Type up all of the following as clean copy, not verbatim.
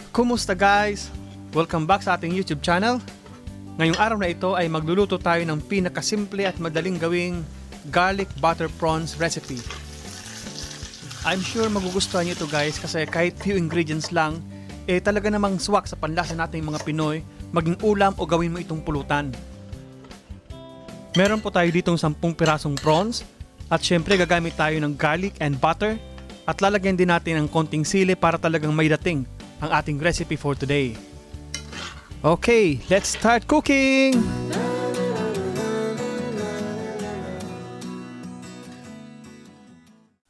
Kumusta guys? Welcome back sa ating YouTube channel. Ngayong araw na ito ay magluluto tayo ng pinakasimple at madaling gawing garlic butter prawns recipe. I'm sure magugustuhan niyo ito guys kasi kahit few ingredients lang, talaga namang swak sa panlasa nating mga Pinoy, maging ulam o gawin mo itong pulutan. Meron po tayo ditong 10 pirasong prawns at syempre gagamit tayo ng garlic and butter at lalagyan din natin ng konting sili para talagang may dating ang ating recipe for today. Okay, let's start cooking!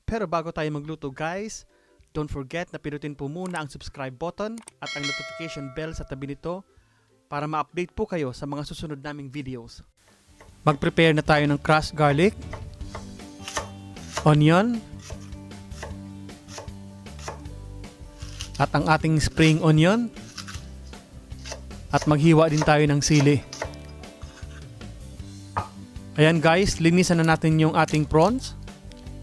Pero bago tayo magluto guys, don't forget na pinutin po muna ang subscribe button at ang notification bell sa tabi nito para ma-update po kayo sa mga susunod naming videos. Mag-prepare na tayo ng crushed garlic, onion, at ang ating spring onion, at maghiwa din tayo ng sili. Ayan guys, linisan na natin yung ating prawns.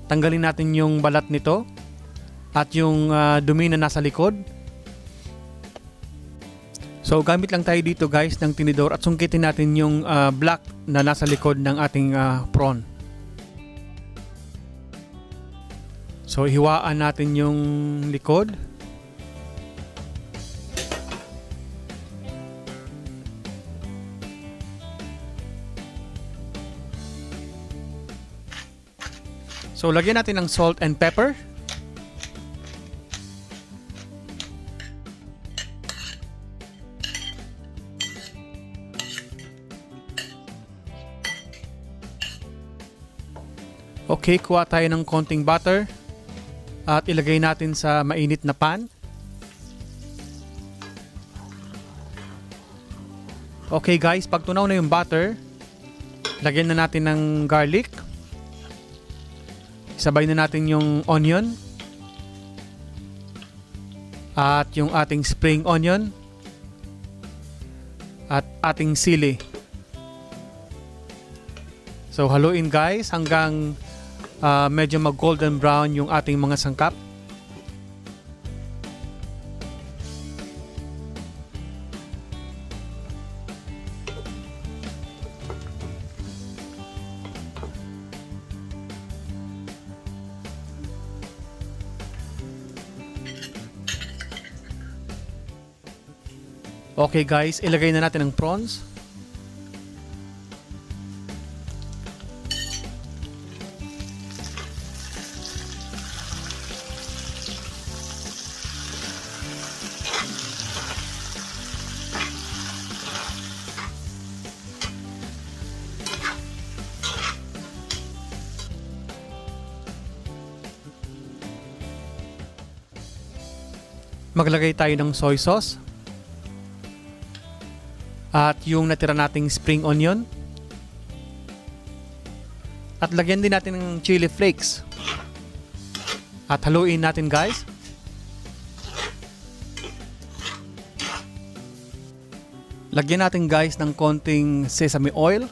Tanggalin natin yung balat nito at yung dumi na nasa likod. So gamit lang tayo dito guys ng tinidor at sungkitin natin yung black na nasa likod ng ating prawn. So hiwaan natin yung likod. So lagyan natin ng salt and pepper. Okay, kuha tayo ng konting butter at ilagay natin sa mainit na pan. Okay guys, pag tunaw na yung butter, lagyan na natin ng garlic. Sabay na natin yung onion at yung ating spring onion at ating sili. So haluin guys hanggang medyo mag golden brown yung ating mga sangkap. Okay guys, ilagay na natin ang prawns. Maglagay tayo ng soy sauce. At yung natira nating spring onion. At lagyan din natin ng chili flakes. At haluin natin guys. Lagyan natin guys ng konting sesame oil.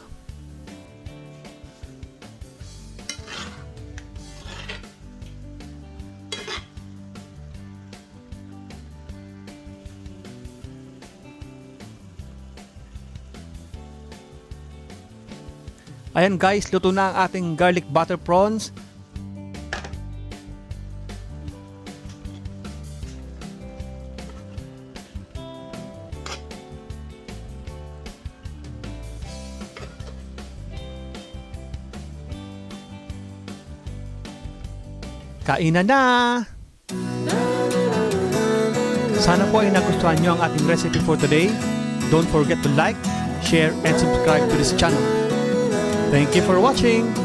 Ayan guys, luto na ang ating garlic butter prawns. Kainan na! Sana po ay nagustuhan nyo ang ating recipe for today. Don't forget to like, share, and subscribe to this channel. Thank you for watching!